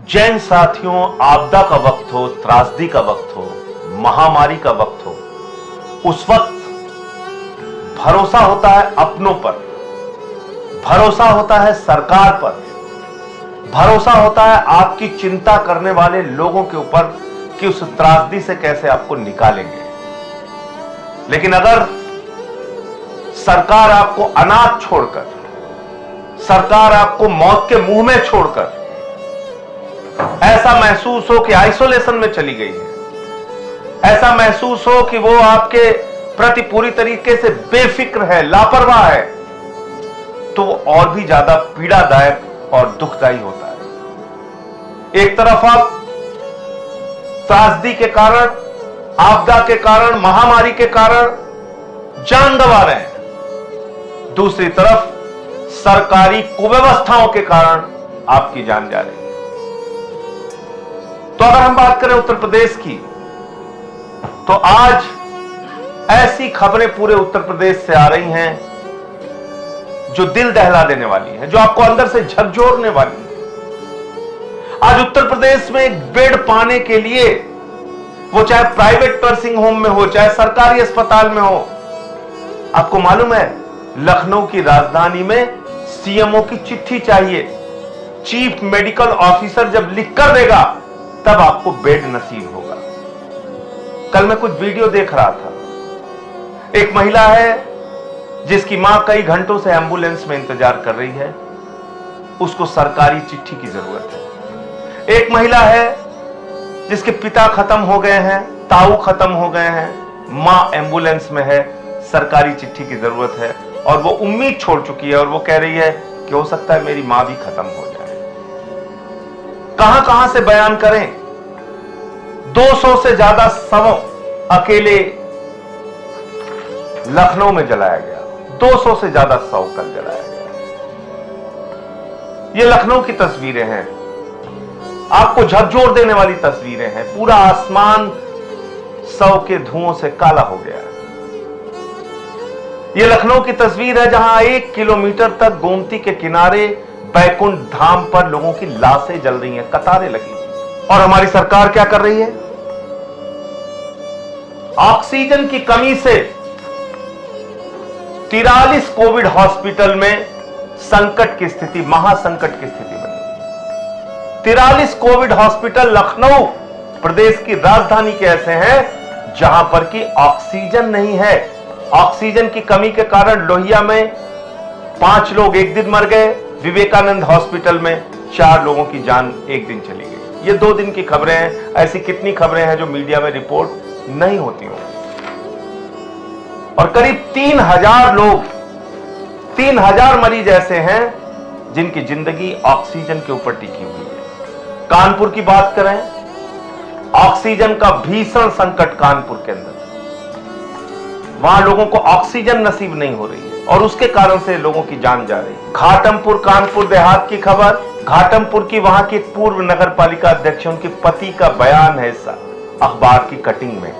जैन साथियों, आपदा का वक्त हो, त्रासदी का वक्त हो, महामारी का वक्त हो, उस वक्त भरोसा होता है अपनों पर, भरोसा होता है सरकार पर, भरोसा होता है आपकी चिंता करने वाले लोगों के ऊपर कि उस त्रासदी से कैसे आपको निकालेंगे। लेकिन अगर सरकार आपको अनाथ छोड़कर, सरकार आपको मौत के मुंह में छोड़कर ऐसा महसूस हो कि आइसोलेशन में चली गई है, ऐसा महसूस हो कि वो आपके प्रति पूरी तरीके से बेफिक्र है, लापरवाह है, तो वो और भी ज्यादा पीड़ादायक और दुखदायी होता है। एक तरफ आप त्रासदी के कारण, आपदा के कारण, महामारी के कारण जान गंवा रहे हैं, दूसरी तरफ सरकारी कुव्यवस्थाओं के कारण आपकी जान जा रही है। तो अगर हम बात करें उत्तर प्रदेश की, तो आज ऐसी खबरें पूरे उत्तर प्रदेश से आ रही हैं जो दिल दहला देने वाली हैं, जो आपको अंदर से झकझोरने वाली हैं। आज उत्तर प्रदेश में एक बेड पाने के लिए, वो चाहे प्राइवेट नर्सिंग होम में हो, चाहे सरकारी अस्पताल में हो, आपको मालूम है लखनऊ की राजधानी में सीएमओ की चिट्ठी चाहिए। चीफ मेडिकल ऑफिसर जब लिख कर देगा तब आपको बेड नसीब होगा। कल मैं कुछ वीडियो देख रहा था, एक महिला है जिसकी मां कई घंटों से एम्बुलेंस में इंतजार कर रही है, उसको सरकारी चिट्ठी की जरूरत है। एक महिला है जिसके पिता खत्म हो गए हैं, ताऊ खत्म हो गए हैं, मां एम्बुलेंस में है, सरकारी चिट्ठी की जरूरत है और वो उम्मीद छोड़ चुकी है और वो कह रही है कि हो सकता है मेरी मां भी खत्म हो जाए। कहां कहां से बयान करें। 200 से ज्यादा शव अकेले लखनऊ में जलाया गया, 200 से ज्यादा शव कल जलाया गया। ये लखनऊ की तस्वीरें हैं, आपको झकझोर देने वाली तस्वीरें हैं। पूरा आसमान शव के धुओं से काला हो गया है। ये लखनऊ की तस्वीर है जहां 1 किलोमीटर तक गोमती के किनारे बैकुंठ धाम पर लोगों की लाशें जल रही हैं, कतारें लगी। और हमारी सरकार क्या कर रही है? ऑक्सीजन की कमी से 43 कोविड हॉस्पिटल में संकट की स्थिति, महासंकट की स्थिति बनी। 43 कोविड हॉस्पिटल लखनऊ प्रदेश की राजधानी के ऐसे हैं जहां पर कि ऑक्सीजन नहीं है। ऑक्सीजन की कमी के कारण लोहिया में 5 लोग एक दिन मर गए, विवेकानंद हॉस्पिटल में 4 लोगों की जान एक दिन चली गई। ये 2 दिन की खबरें हैं। ऐसी कितनी खबरें हैं जो मीडिया में रिपोर्ट नहीं होती हो। और करीब 3000 लोग, 3000 मरीज ऐसे हैं जिनकी जिंदगी ऑक्सीजन के ऊपर टिकी हुई है। कानपुर की बात करें, ऑक्सीजन का भीषण संकट कानपुर के अंदर, वहां लोगों को ऑक्सीजन नसीब नहीं हो रही है और उसके कारण से लोगों की जान जा रही है। घाटमपुर, कानपुर देहात की खबर, घाटमपुर की वहां की पूर्व नगर पालिका अध्यक्ष, उनके पति का बयान है इस अखबार की कटिंग में,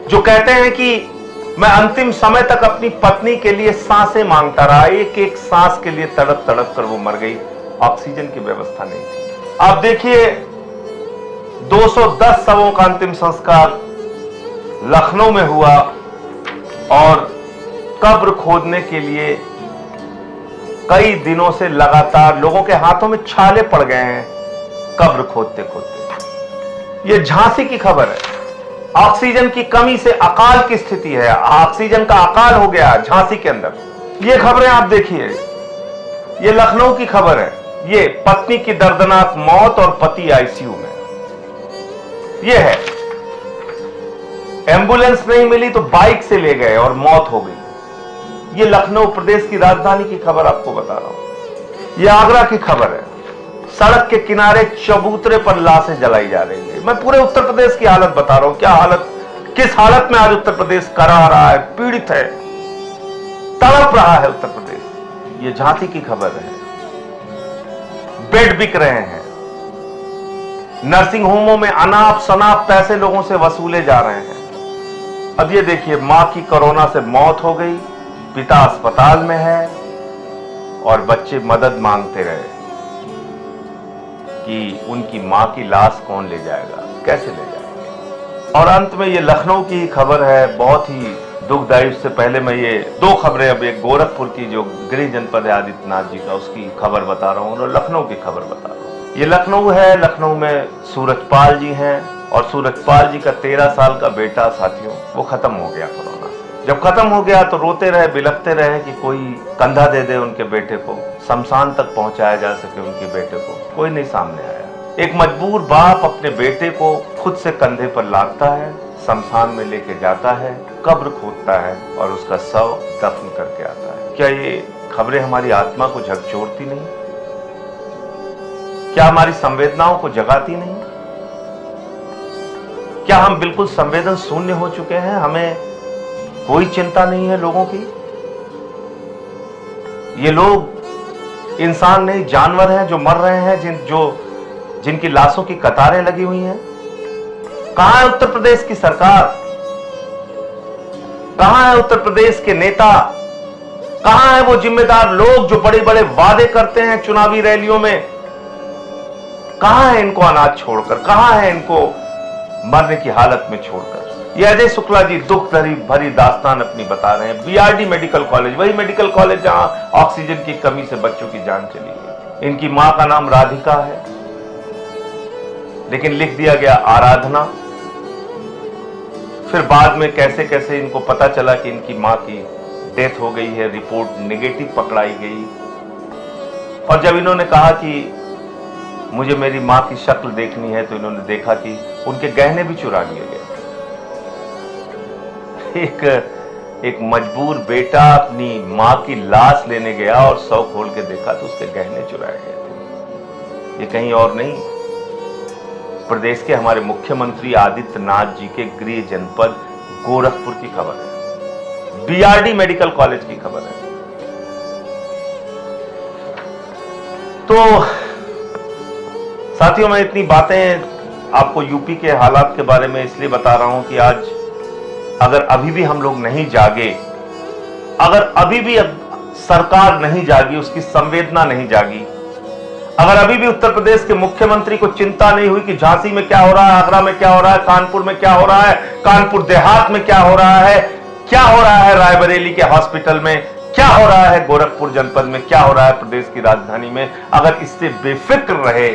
जो कहते हैं कि मैं अंतिम समय तक अपनी पत्नी के लिए सांसें मांगता रहा, एक एक सांस के लिए तड़प तड़प कर वो मर गई, ऑक्सीजन की व्यवस्था नहीं थी। आप देखिए 210 शवों का अंतिम संस्कार लखनऊ में हुआ और कब्र खोदने के लिए कई दिनों से लगातार लोगों के हाथों में छाले पड़ गए हैं कब्र खोदते खोदते। यह झांसी की खबर है, ऑक्सीजन की कमी से अकाल की स्थिति है, ऑक्सीजन का अकाल हो गया झांसी के अंदर। ये खबरें आप देखिए, ये लखनऊ की खबर है, ये पत्नी की दर्दनाक मौत और पति आईसीयू में। ये है, एम्बुलेंस नहीं मिली तो बाइक से ले गए और मौत हो गई। ये लखनऊ प्रदेश की राजधानी की खबर आपको बता रहा हूं। ये आगरा की खबर है, सड़क के किनारे चबूतरे पर लाशें जलाई जा रही है। मैं पूरे उत्तर प्रदेश की हालत बता रहा हूं, क्या हालत, किस हालत में आज उत्तर प्रदेश करा रहा है, पीड़ित है, तड़प रहा है उत्तर प्रदेश। ये झांसी की खबर है, बेड बिक रहे हैं, नर्सिंग होमों में अनाप शनाप पैसे लोगों से वसूले जा रहे हैं। अब ये देखिए, मां की कोरोना से मौत हो गई, पिता अस्पताल में है और बच्चे मदद मांगते रहे कि उनकी मां की लाश कौन ले जाएगा, कैसे ले जाएंगे। और अंत में ये लखनऊ की खबर है, बहुत ही दुखदायी। उससे पहले मैं ये दो खबरें, अब एक गोरखपुर की जो गृह जनपद है आदित्यनाथ जी का, उसकी खबर बता रहा हूँ और लखनऊ की खबर बता रहा हूँ। ये लखनऊ है, लखनऊ में सूरजपाल जी हैं और सूरजपाल जी का 13 साल का बेटा साथियों वो खत्म हो गया कोरोना से। जब खत्म हो गया तो रोते रहे, बिलखते रहे कि कोई कंधा दे दे उनके बेटे को, शमशान तक पहुंचाया जा सके उनके बेटे को। कोई नहीं सामने आया। एक मजबूर बाप अपने बेटे को खुद से कंधे पर लादता है, शमशान में लेके जाता है, कब्र खोदता है और उसका शव दफन करके आता है। क्या ये खबरें हमारी आत्मा को झकझोरती नहीं? क्या हमारी संवेदनाओं को जगाती नहीं? क्या हम बिल्कुल संवेदन शून्य हो चुके हैं? हमें कोई चिंता नहीं है लोगों की? ये लोग इंसान नहीं, जानवर हैं जो मर रहे हैं, जिनकी लाशों की कतारें लगी हुई हैं। कहां है उत्तर प्रदेश की सरकार? कहां है उत्तर प्रदेश के नेता? कहां है वो जिम्मेदार लोग जो बड़े बड़े वादे करते हैं चुनावी रैलियों में? कहां है इनको अनाज छोड़कर? कहां है इनको मरने की हालत में छोड़कर? ये अजय शुक्ला जी दुख भरी दास्तान अपनी बता रहे हैं। बीआरडी मेडिकल कॉलेज, वही मेडिकल कॉलेज जहां ऑक्सीजन की कमी से बच्चों की जान चली गई। इनकी मां का नाम राधिका है, लेकिन लिख दिया गया आराधना। फिर बाद में कैसे कैसे इनको पता चला कि इनकी मां की डेथ हो गई है, रिपोर्ट नेगेटिव पकड़ाई गई। और जब इन्होंने कहा कि मुझे मेरी मां की शक्ल देखनी है, तो इन्होंने देखा कि उनके गहने भी चुरा लिए गए। एक मजबूर बेटा अपनी मां की लाश लेने गया और शव खोल के देखा तो उसके गहने चुराए गए थे। ये कहीं और नहीं, प्रदेश के हमारे मुख्यमंत्री आदित्यनाथ जी के गृह जनपद गोरखपुर की खबर है, बीआरडी मेडिकल कॉलेज की खबर है। तो साथियों, मैं इतनी बातें आपको यूपी के हालात के बारे में इसलिए बता रहा हूं कि आज अगर अभी भी हम लोग नहीं जागे, अगर अभी भी सरकार नहीं जागी, उसकी संवेदना नहीं जागी, अगर अभी भी उत्तर प्रदेश के मुख्यमंत्री को चिंता नहीं हुई कि झांसी में क्या हो रहा है, आगरा में क्या हो रहा है, कानपुर में क्या हो रहा है, कानपुर देहात में क्या हो रहा है, क्या हो रहा है रायबरेली के हॉस्पिटल में, क्या हो रहा है गोरखपुर जनपद में, क्या हो रहा है प्रदेश की राजधानी में, अगर इससे बेफिक्र रहे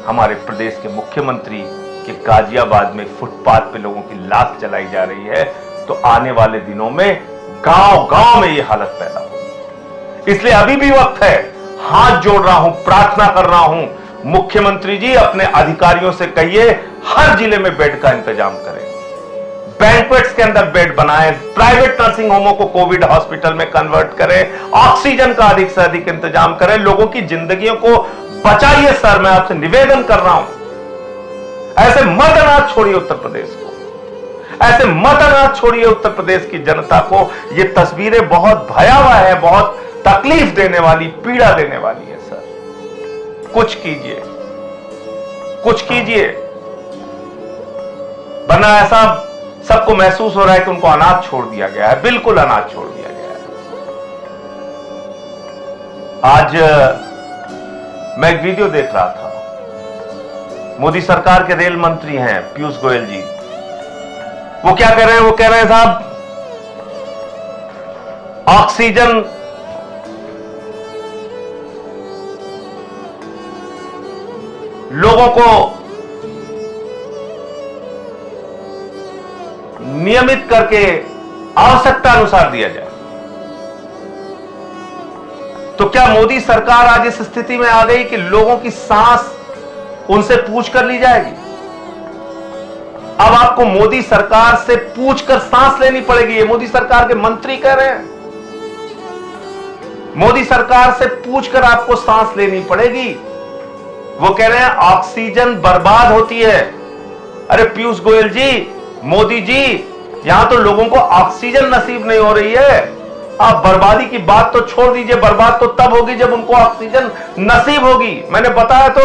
हमारे प्रदेश के मुख्यमंत्री कि गाजियाबाद में फुटपाथ पे लोगों की लाश जलाई जा रही है, तो आने वाले दिनों में गांव गांव में ये हालत पैदा होगी। इसलिए अभी भी वक्त है, हाथ जोड़ रहा हूं, प्रार्थना कर रहा हूं, मुख्यमंत्री जी अपने अधिकारियों से कहिए हर जिले में बेड का इंतजाम करें, बैंक्वेट्स के अंदर बेड बनाएं, प्राइवेट नर्सिंग होमों को कोविड हॉस्पिटल में कन्वर्ट करें, ऑक्सीजन का अधिक से अधिक इंतजाम करें, लोगों की जिंदगियों को बचाइए। सर, मैं आपसे निवेदन कर रहा हूं, ऐसे मत अनाथ छोड़िए उत्तर प्रदेश को, ऐसे मत अनाथ छोड़िए उत्तर प्रदेश की जनता को। ये तस्वीरें बहुत भयावह है, बहुत तकलीफ देने वाली, पीड़ा देने वाली है। सर, कुछ कीजिए, कुछ कीजिए, वरना ऐसा सबको महसूस हो रहा है कि उनको अनाथ छोड़ दिया गया है, बिल्कुल अनाथ छोड़ दिया गया है। आज मैं एक वीडियो देख रहा था, मोदी सरकार के रेल मंत्री हैं पीयूष गोयल जी, वो क्या कह रहे हैं? वो कह रहे हैं साहब ऑक्सीजन लोगों को नियमित करके आवश्यकता अनुसार दिया जाए। तो क्या मोदी सरकार आज इस स्थिति में आ गई कि लोगों की सांस उनसे पूछ कर ली जाएगी? अब आपको मोदी सरकार से पूछकर सांस लेनी पड़ेगी, ये मोदी सरकार के मंत्री कह रहे हैं। मोदी सरकार से पूछकर आपको सांस लेनी पड़ेगी। वो कह रहे हैं ऑक्सीजन बर्बाद होती है। अरे पीयूष गोयल जी, मोदी जी, यहां तो लोगों को ऑक्सीजन नसीब नहीं हो रही है। आप बर्बादी की बात तो छोड़ दीजिए, बर्बाद तो तब होगी जब उनको ऑक्सीजन नसीब होगी। मैंने बताया तो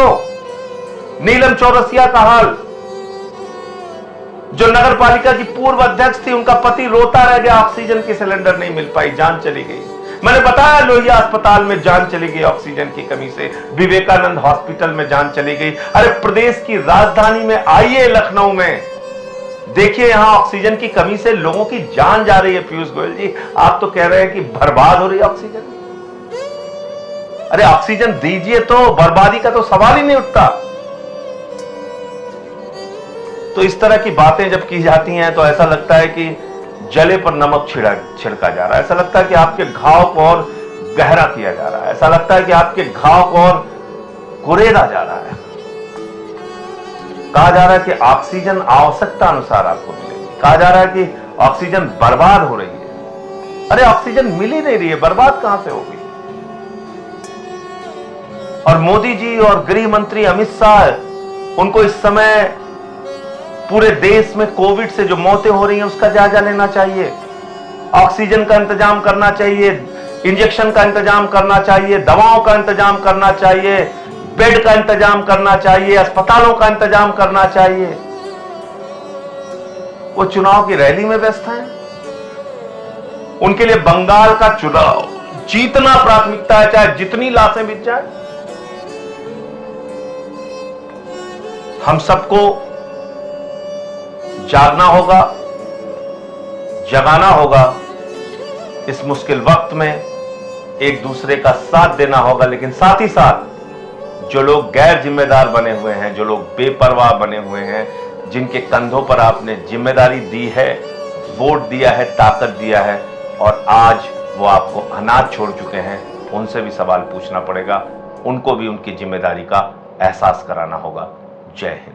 नीलम चौरसिया का हाल, जो नगर पालिका की पूर्व अध्यक्ष थी, उनका पति रोता रह गया, ऑक्सीजन की सिलेंडर नहीं मिल पाई, जान चली गई। मैंने बताया लोहिया अस्पताल में जान चली गई ऑक्सीजन की कमी से, विवेकानंद हॉस्पिटल में जान चली गई। अरे प्रदेश की राजधानी में आइए, लखनऊ में देखिए, यहां ऑक्सीजन की कमी से लोगों की जान जा रही है। पीयूष गोयल जी, आप तो कह रहे हैं कि बर्बाद हो रही है ऑक्सीजन। अरे ऑक्सीजन दीजिए, तो बर्बादी का तो सवाल ही नहीं उठता। तो इस तरह की बातें जब की जाती हैं तो ऐसा लगता है कि जले पर नमक छिड़का जा रहा है। ऐसा लगता है कि आपके घाव को और गहरा किया जा रहा है। ऐसा लगता है कि आपके घाव को और कुरेदा जा रहा है। कहा जा रहा है कि ऑक्सीजन आवश्यकता अनुसार आपको मिलेगी। कहा जा रहा है कि ऑक्सीजन बर्बाद हो रही है। अरे ऑक्सीजन मिल ही नहीं रही है, बर्बाद कहां से होगी? और मोदी जी और गृह मंत्री अमित शाह, उनको इस समय पूरे देश में कोविड से जो मौतें हो रही हैं उसका जायजा लेना चाहिए। ऑक्सीजन का इंतजाम करना चाहिए, इंजेक्शन का इंतजाम करना चाहिए, दवाओं का इंतजाम करना चाहिए, बेड का इंतजाम करना चाहिए, अस्पतालों का इंतजाम करना चाहिए। वो चुनाव की रैली में व्यस्त हैं। उनके लिए बंगाल का चुनाव जीतना प्राथमिकता है, चाहे जितनी लाशें बिक जाए। हम सबको जागना होगा, जगाना होगा। इस मुश्किल वक्त में एक दूसरे का साथ देना होगा, लेकिन साथ ही साथ जो लोग गैर जिम्मेदार बने हुए हैं, जो लोग बेपरवाह बने हुए हैं, जिनके कंधों पर आपने जिम्मेदारी दी है, वोट दिया है, ताकत दिया है, और आज वो आपको अनाथ छोड़ चुके हैं, उनसे भी सवाल पूछना पड़ेगा। उनको भी उनकी जिम्मेदारी का एहसास कराना होगा। जय हिंद।